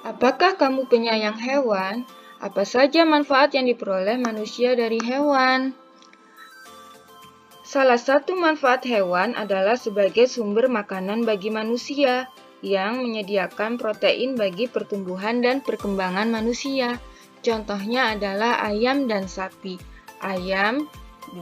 Apakah kamu penyayang hewan? Apa saja manfaat yang diperoleh manusia dari hewan? Salah satu manfaat hewan adalah sebagai sumber makanan bagi manusia yang menyediakan protein bagi pertumbuhan dan perkembangan manusia. Contohnya adalah ayam dan sapi. Ayam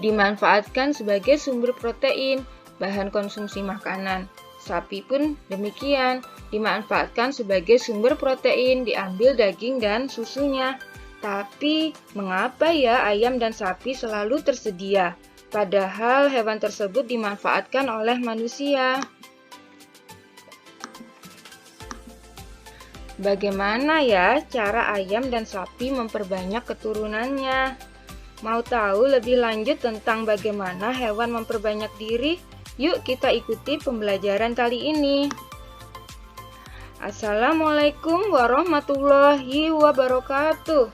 dimanfaatkan sebagai sumber protein, bahan konsumsi makanan. Sapi pun demikian, dimanfaatkan sebagai sumber protein, diambil daging dan susunya. Tapi, mengapa ya ayam dan sapi selalu tersedia? Padahal hewan tersebut dimanfaatkan oleh manusia. Bagaimana ya cara ayam dan sapi memperbanyak keturunannya? Mau tahu lebih lanjut tentang bagaimana hewan memperbanyak diri? Yuk kita ikuti pembelajaran kali ini. Assalamualaikum warahmatullahi wabarakatuh.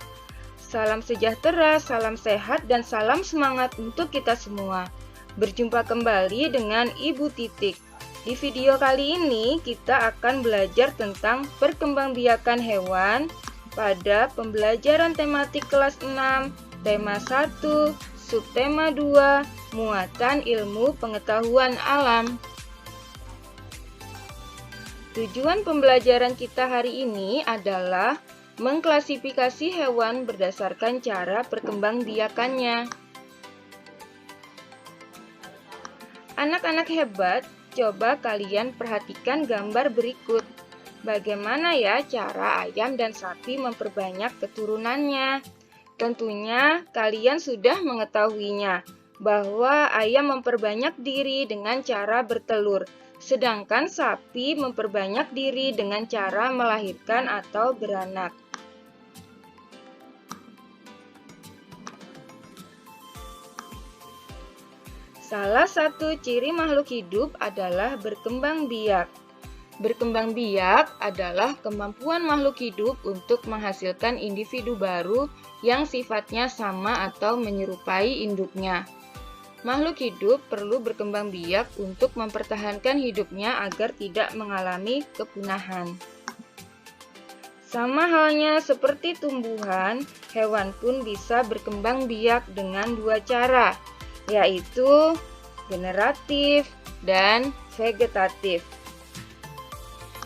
Salam sejahtera, salam sehat, dan salam semangat untuk kita semua. Berjumpa kembali dengan Ibu Titik. Di video kali ini kita akan belajar tentang perkembangbiakan hewan pada pembelajaran tematik kelas 6, tema 1, subtema 2, muatan ilmu pengetahuan alam. Tujuan pembelajaran kita hari ini adalah mengklasifikasi hewan berdasarkan cara perkembangbiakannya. Anak-anak hebat, coba kalian perhatikan gambar berikut. Bagaimana ya cara ayam dan sapi memperbanyak keturunannya? Tentunya kalian sudah mengetahuinya, bahwa ayam memperbanyak diri dengan cara bertelur, sedangkan sapi memperbanyak diri dengan cara melahirkan atau beranak. Salah satu ciri makhluk hidup adalah berkembang biak. Berkembang biak adalah kemampuan makhluk hidup untuk menghasilkan individu baru yang sifatnya sama atau menyerupai induknya. Makhluk hidup perlu berkembang biak untuk mempertahankan hidupnya agar tidak mengalami kepunahan. Sama halnya seperti tumbuhan, hewan pun bisa berkembang biak dengan dua cara, yaitu generatif dan vegetatif.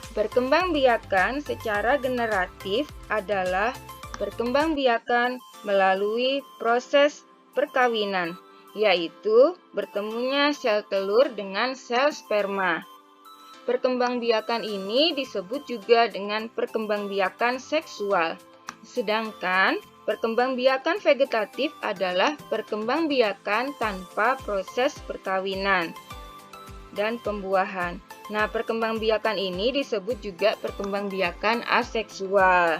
Perkembangbiakan secara generatif adalah perkembangbiakan melalui proses perkawinan, yaitu bertemunya sel telur dengan sel sperma. Perkembangbiakan ini disebut juga dengan perkembangbiakan seksual. Sedangkan perkembangbiakan vegetatif adalah perkembangbiakan tanpa proses perkawinan dan pembuahan. Nah, perkembangbiakan ini disebut juga perkembangbiakan aseksual.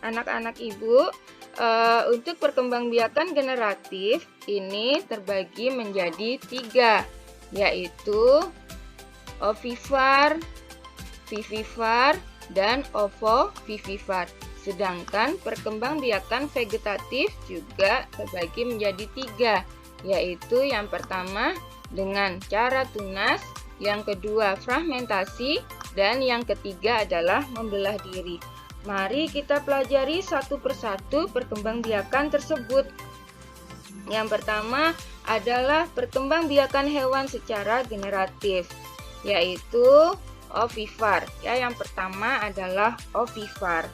Anak-anak ibu, untuk perkembangbiakan generatif ini terbagi menjadi 3, yaitu ovivar, vivivar, dan ovovivipar. Sedangkan perkembangbiakan vegetatif juga terbagi menjadi 3, yaitu yang pertama dengan cara tunas, yang kedua fragmentasi, dan yang ketiga adalah membelah diri. Mari kita pelajari satu persatu perkembangbiakan tersebut. Yang pertama adalah perkembangbiakan hewan secara generatif, yaitu ovivar. Yang pertama adalah ovivar.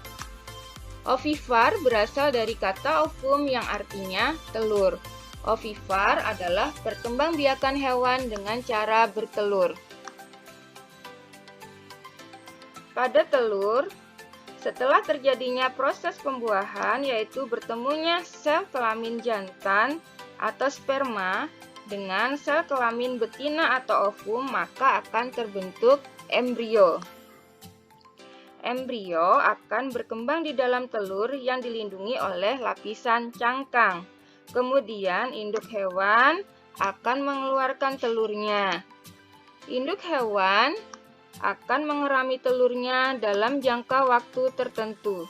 Ovivar berasal dari kata ovum yang artinya telur. Ovivar adalah perkembangbiakan hewan dengan cara bertelur. Pada telur, setelah terjadinya proses pembuahan, yaitu bertemunya sel kelamin jantan atau sperma dengan sel kelamin betina atau ovum, maka akan terbentuk embrio. Embrio akan berkembang di dalam telur yang dilindungi oleh lapisan cangkang. Kemudian induk hewan akan mengeluarkan telurnya. Induk hewan akan mengerami telurnya dalam jangka waktu tertentu.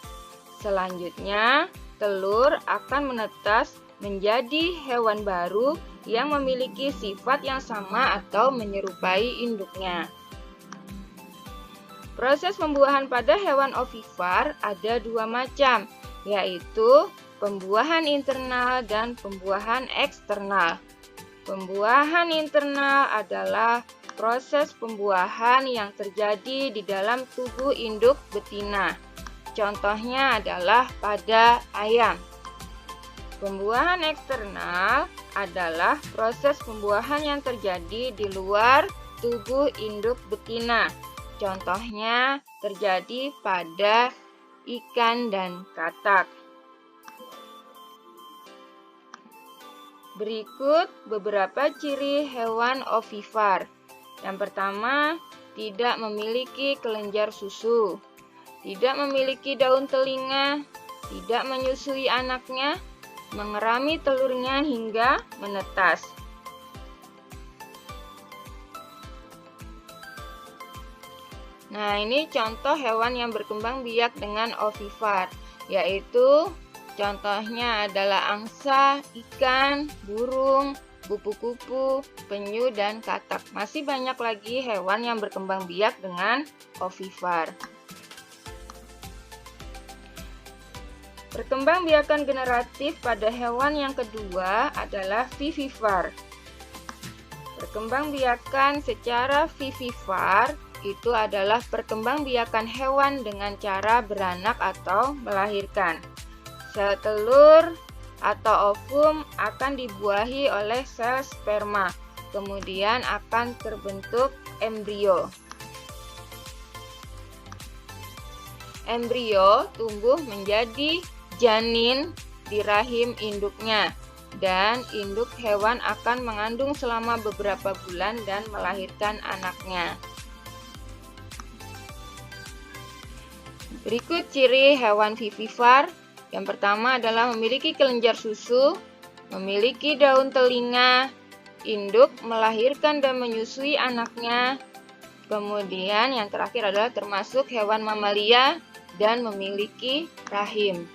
Selanjutnya, telur akan menetas menjadi hewan baru yang memiliki sifat yang sama atau menyerupai induknya. Proses pembuahan pada hewan ovivar ada dua macam, yaitu pembuahan internal dan pembuahan eksternal. Pembuahan internal adalah proses pembuahan yang terjadi di dalam tubuh induk betina. Contohnya adalah pada ayam. Pembuahan eksternal adalah proses pembuahan yang terjadi di luar tubuh induk betina. Contohnya terjadi pada ikan dan katak. Berikut beberapa ciri hewan ovivar. Yang pertama, tidak memiliki kelenjar susu, tidak memiliki daun telinga, tidak menyusui anaknya, mengerami telurnya hingga menetas. Nah, ini contoh hewan yang berkembang biak dengan ovivar, yaitu contohnya adalah angsa, ikan, burung, kupu-kupu, penyu, dan katak. Masih banyak lagi hewan yang berkembang biak dengan ovivar. Perkembangbiakan generatif pada hewan yang kedua adalah vivivar. Perkembangbiakan secara vivivar itu adalah perkembangbiakan hewan dengan cara beranak atau melahirkan. Sel telur atau ovum akan dibuahi oleh sel sperma, kemudian akan terbentuk embrio. Embrio tumbuh menjadi janin di rahim induknya, dan induk hewan akan mengandung selama beberapa bulan dan melahirkan anaknya. Berikut ciri hewan vivivar. Yang pertama adalah memiliki kelenjar susu, memiliki daun telinga, induk melahirkan dan menyusui anaknya. Kemudian yang terakhir adalah termasuk hewan mamalia dan memiliki rahim.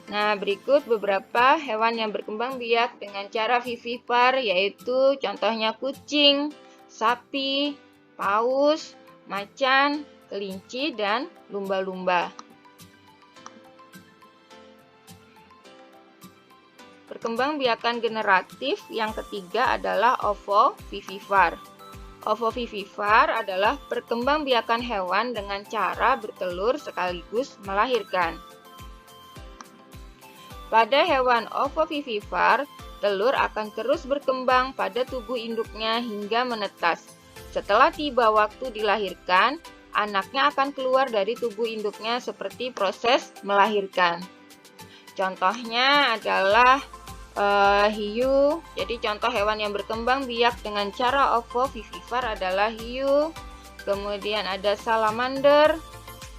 Nah, berikut beberapa hewan yang berkembang biak dengan cara vivivar, yaitu contohnya kucing, sapi, paus, macan, kelinci, dan lumba-lumba. Perkembangbiakan generatif yang ketiga adalah ovovivivar. Ovovivivar adalah perkembangbiakan hewan dengan cara bertelur sekaligus melahirkan. Pada hewan ovovivivar, telur akan terus berkembang pada tubuh induknya hingga menetas. Setelah tiba waktu dilahirkan, anaknya akan keluar dari tubuh induknya seperti proses melahirkan. Contohnya adalah hiu. Jadi contoh hewan yang berkembang biak dengan cara ovovivivar adalah hiu, kemudian ada salamander,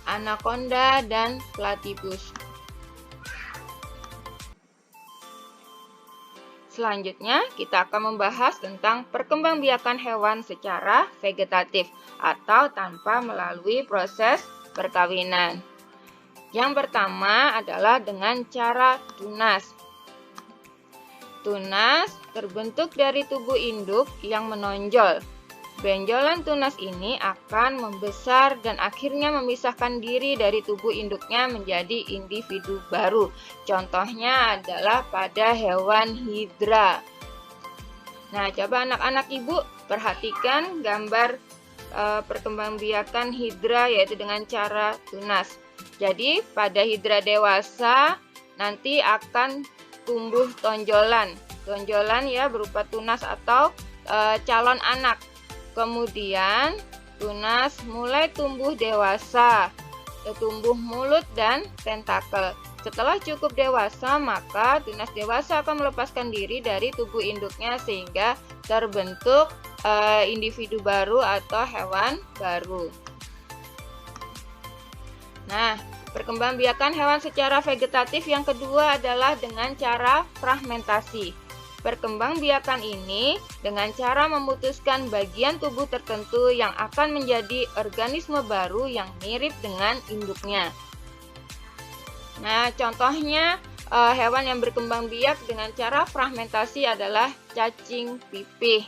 anaconda, dan platypus. Selanjutnya, kita akan membahas tentang perkembangbiakan hewan secara vegetatif atau tanpa melalui proses perkawinan. Yang pertama adalah dengan cara tunas. Tunas terbentuk dari tubuh induk yang menonjol. Benjolan tunas ini akan membesar dan akhirnya memisahkan diri dari tubuh induknya menjadi individu baru. Contohnya adalah pada hewan hidra. Nah, coba anak-anak ibu perhatikan gambar perkembangbiakan hidra, yaitu dengan cara tunas. Jadi pada hidra dewasa nanti akan tumbuh tonjolan. Tonjolan ya berupa tunas atau calon anak. Kemudian tunas mulai tumbuh dewasa, tumbuh mulut dan tentakel. Setelah cukup dewasa, maka tunas dewasa akan melepaskan diri dari tubuh induknya sehingga terbentuk individu baru atau hewan baru. Nah, perkembangbiakan hewan secara vegetatif yang kedua adalah dengan cara fragmentasi. Perkembangbiakan ini dengan cara memutuskan bagian tubuh tertentu yang akan menjadi organisme baru yang mirip dengan induknya. Nah, contohnya hewan yang berkembang biak dengan cara fragmentasi adalah cacing pipih.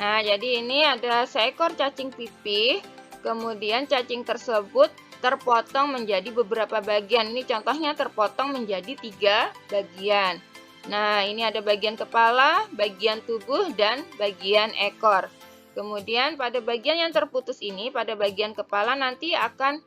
Nah, jadi ini ada seekor cacing pipih, kemudian cacing tersebut terpotong menjadi beberapa bagian. Ini contohnya terpotong menjadi 3 bagian. Nah, ini ada bagian kepala, bagian tubuh, dan bagian ekor. Kemudian pada bagian yang terputus ini, pada bagian kepala nanti akan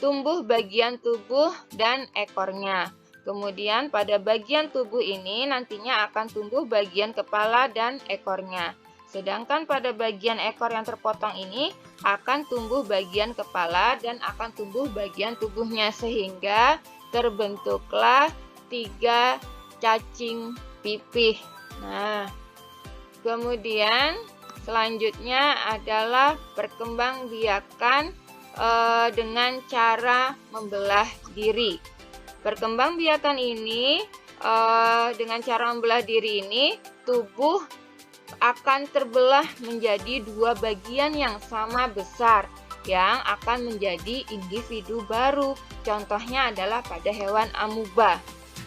tumbuh bagian tubuh dan ekornya. Kemudian pada bagian tubuh ini nantinya akan tumbuh bagian kepala dan ekornya. Sedangkan pada bagian ekor yang terpotong ini akan tumbuh bagian kepala dan akan tumbuh bagian tubuhnya, sehingga terbentuklah 3 cacing pipih. Nah, kemudian selanjutnya adalah perkembangbiakan dengan cara membelah diri. Perkembangbiakan ini dengan cara membelah diri ini, tubuh akan terbelah menjadi 2 bagian yang sama besar yang akan menjadi individu baru. Contohnya adalah pada hewan amuba.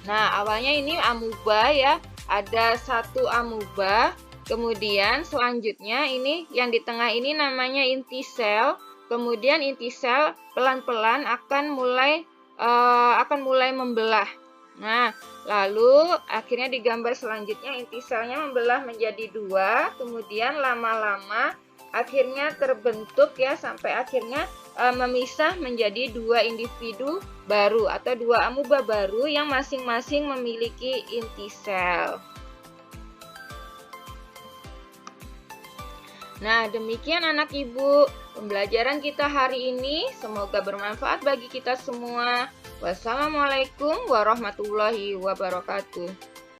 Nah, awalnya ini amuba ya, ada 1 amuba. Kemudian selanjutnya ini yang di tengah ini namanya inti sel. Kemudian inti sel pelan-pelan akan mulai membelah. Nah, lalu akhirnya di gambar selanjutnya inti selnya membelah menjadi 2, kemudian lama-lama akhirnya terbentuk ya, sampai akhirnya memisah menjadi 2 individu baru atau 2 amuba baru yang masing-masing memiliki inti sel. Nah, demikian anak ibu pembelajaran kita hari ini. Semoga bermanfaat bagi kita semua. Wassalamualaikum warahmatullahi wabarakatuh.